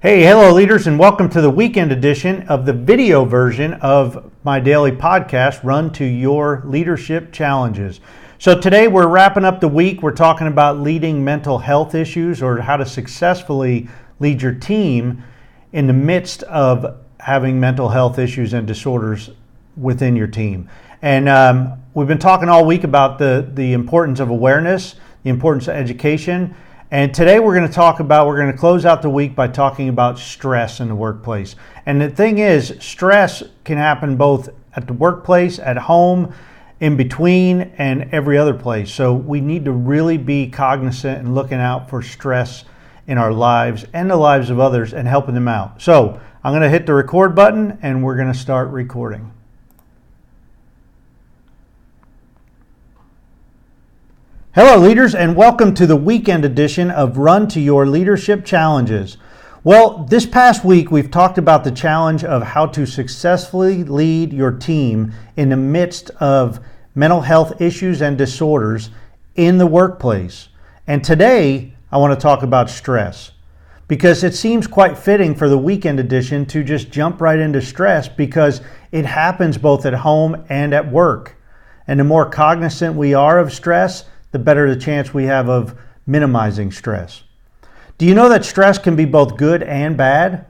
Hey, hello leaders, and welcome to the weekend edition of the video version of my daily podcast, Run to Your Leadership Challenges. So today we're wrapping up the week. We're talking about leading mental health issues or how to successfully lead your team in the midst of having mental health issues and disorders within your team. And we've been talking all week about the importance of awareness, the importance of education. And today we're going to close out the week by talking about stress in the workplace. And the thing is, stress can happen both at the workplace, at home, in between, and every other place. So we need to really be cognizant and looking out for stress in our lives and the lives of others and helping them out. So I'm going to hit the record button and we're going to start recording. Hello leaders, and welcome to the weekend edition of Run to Your Leadership Challenges. Well, this past week we've talked about the challenge of how to successfully lead your team in the midst of mental health issues and disorders in the workplace. And today I want to talk about stress, because it seems quite fitting for the weekend edition to just jump right into stress, because it happens both at home and at work. And the more cognizant we are of stress, the better the chance we have of minimizing stress. Do you know that stress can be both good and bad?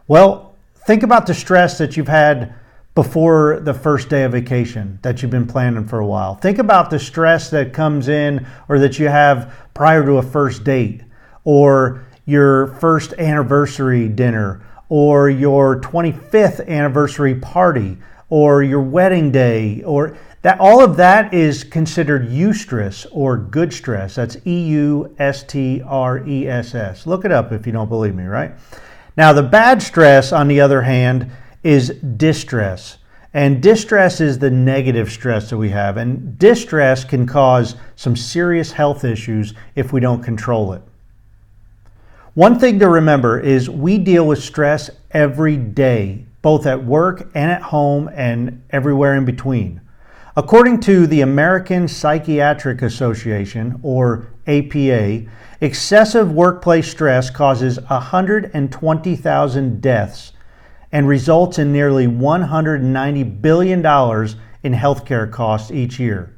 Well, think about the stress that you've had before the first day of vacation that you've been planning for a while. Think about the stress that comes in or that you have prior to a first date, or your first anniversary dinner, or your 25th anniversary party, or your wedding day, or that. All of that is considered eustress or good stress. That's eustress. Look it up if you don't believe me, right? Now, the bad stress, on the other hand, is distress. And distress is the negative stress that we have. And distress can cause some serious health issues if we don't control it. One thing to remember is we deal with stress every day, both at work and at home and everywhere in between. According to the American Psychiatric Association, or APA, excessive workplace stress causes 120,000 deaths and results in nearly $190 billion in healthcare costs each year.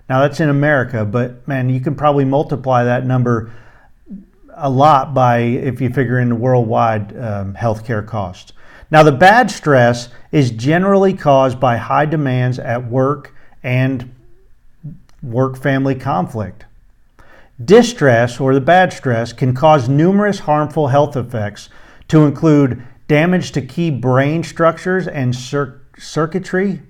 Now that's in America, but man, you can probably multiply that number a lot by if you figure in the worldwide healthcare costs. Now, the bad stress is generally caused by high demands at work and work-family conflict. Distress, or the bad stress, can cause numerous harmful health effects to include damage to key brain structures and circuitry,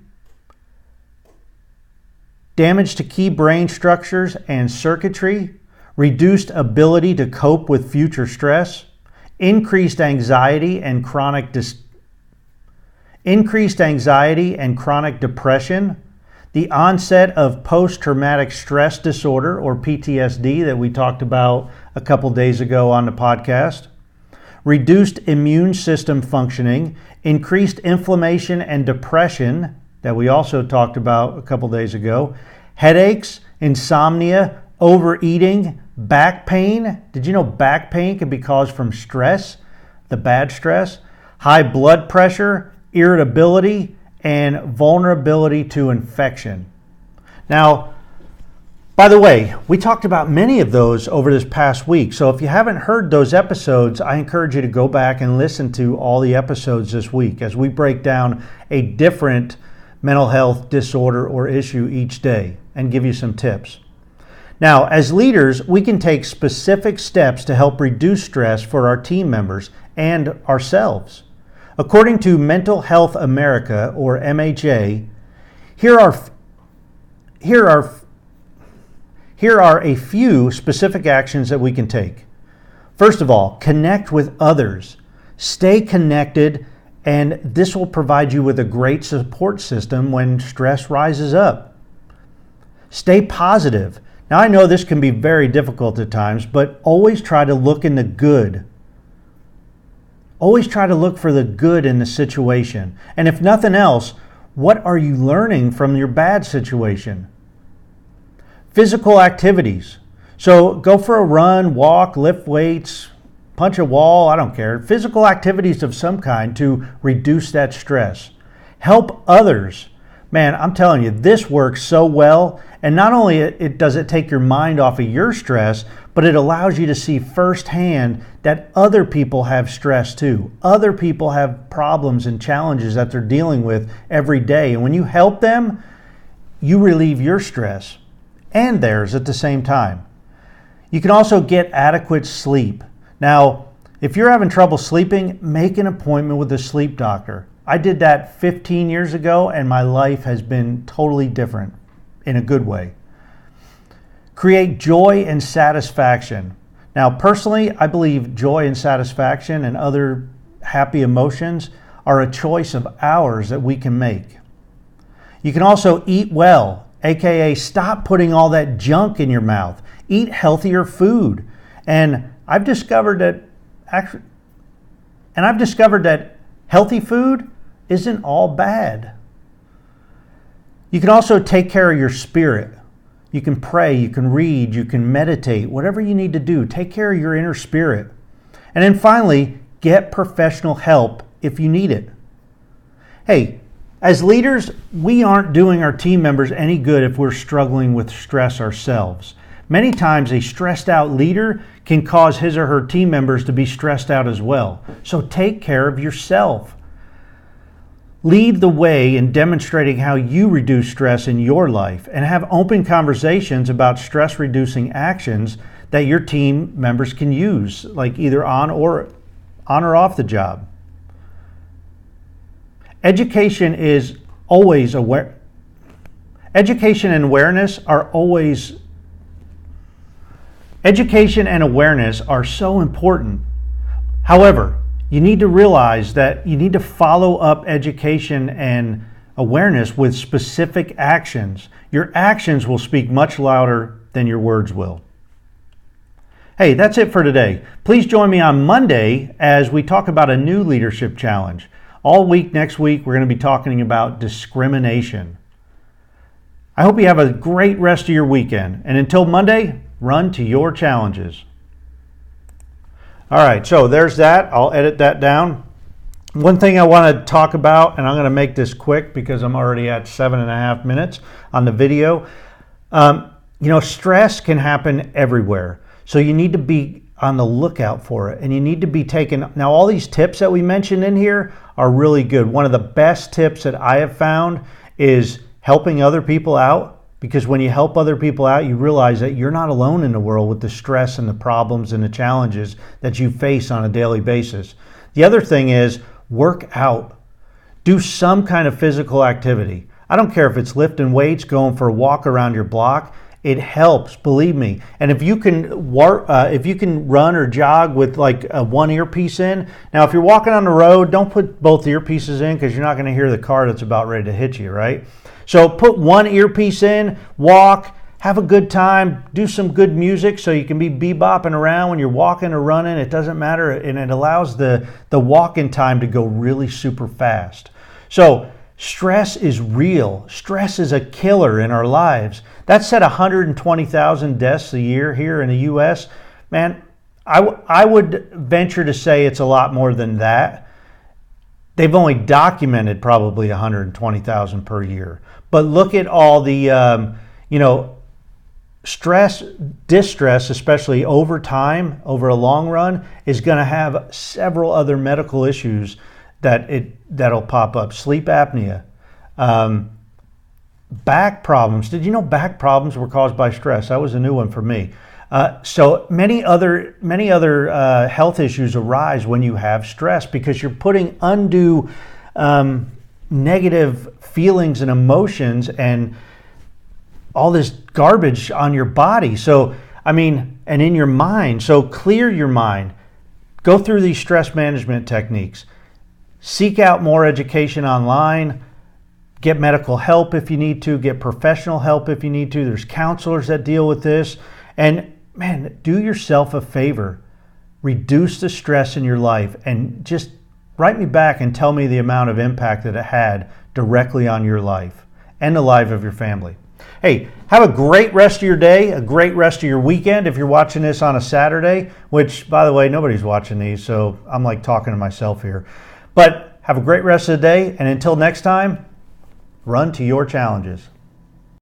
reduced ability to cope with future stress, increased anxiety and chronic depression, the onset of post-traumatic stress disorder, or PTSD, that we talked about a couple days ago on the podcast, reduced immune system functioning, increased inflammation and depression, that we also talked about a couple days ago, headaches, insomnia, overeating, back pain. Did you know back pain can be caused from stress, the bad stress? High blood pressure, irritability, and vulnerability to infection. Now, by the way, we talked about many of those over this past week. So if you haven't heard those episodes, I encourage you to go back and listen to all the episodes this week as we break down a different mental health disorder or issue each day and give you some tips. Now, as leaders, we can take specific steps to help reduce stress for our team members and ourselves. According to Mental Health America, or MHA, here are a few specific actions that we can take. First of all, connect with others. Stay connected, and this will provide you with a great support system when stress rises up. Stay positive. Now, I know this can be very difficult at times, but always try to look in the good. Always try to look for the good in the situation. And if nothing else, what are you learning from your bad situation? Physical activities. So go for a run, walk, lift weights, punch a wall, I don't care. Physical activities of some kind to reduce that stress. Help others. Man, I'm telling you, this works so well. And not only does it take your mind off of your stress, but it allows you to see firsthand that other people have stress too. Other people have problems and challenges that they're dealing with every day. And when you help them, you relieve your stress and theirs at the same time. You can also get adequate sleep. Now, if you're having trouble sleeping, make an appointment with a sleep doctor. I did that 15 years ago, and my life has been totally different in a good way. Create joy and satisfaction. Now, personally, I believe joy and satisfaction and other happy emotions are a choice of ours that we can make. You can also eat well, aka stop putting all that junk in your mouth. Eat healthier food. And I've discovered that healthy food isn't all bad. You can also take care of your spirit. You can pray, you can read, you can meditate, whatever you need to do. Take care of your inner spirit. And then finally, get professional help if you need it. Hey, as leaders, we aren't doing our team members any good if we're struggling with stress ourselves. Many times a stressed out leader can cause his or her team members to be stressed out as well. So take care of yourself. Lead the way in demonstrating how you reduce stress in your life and have open conversations about stress reducing actions that your team members can use, like either on or off the job. Education and awareness are so important. However, you need to realize that you need to follow up education and awareness with specific actions. Your actions will speak much louder than your words will. Hey, that's it for today. Please join me on Monday as we talk about a new leadership challenge. All week next week, we're going to be talking about discrimination. I hope you have a great rest of your weekend. And until Monday, run to your challenges. All right, so there's that. I'll edit that down. One thing I want to talk about, and I'm going to make this quick because I'm already at 7.5 minutes on the video. Stress can happen everywhere. So you need to be on the lookout for it, and you need to be taking. Now, all these tips that we mentioned in here are really good. One of the best tips that I have found is helping other people out. Because when you help other people out, you realize that you're not alone in the world with the stress and the problems and the challenges that you face on a daily basis. The other thing is work out. Do some kind of physical activity. I don't care if it's lifting weights, going for a walk around your block. It helps, believe me. And if you can run or jog with like a one earpiece in. Now, if you're walking on the road, don't put both earpieces in because you're not going to hear the car that's about ready to hit you, right? So put one earpiece in, walk, have a good time, do some good music so you can be bebopping around when you're walking or running. It doesn't matter, and it allows the walking time to go really super fast. So stress is real. Stress is a killer in our lives. That's at 120,000 deaths a year here in the U.S. Man, I would venture to say it's a lot more than that. They've only documented probably 120,000 per year. But look at all the, stress, distress, especially over time, over a long run, is going to have several other medical issues that'll pop up. Sleep apnea, back problems. Did you know back problems were caused by stress? That was a new one for me. So many other health issues arise when you have stress because you're putting undue negative feelings and emotions and all this garbage on your body. So, and in your mind. So clear your mind. Go through these stress management techniques. Seek out more education online. Get medical help if you need to. Get professional help if you need to. There's counselors that deal with this. And man, do yourself a favor. Reduce the stress in your life and just write me back and tell me the amount of impact that it had directly on your life and the life of your family. Hey, have a great rest of your day, a great rest of your weekend if you're watching this on a Saturday, which, by the way, nobody's watching these, so I'm like talking to myself here. But have a great rest of the day, and until next time, run to your challenges.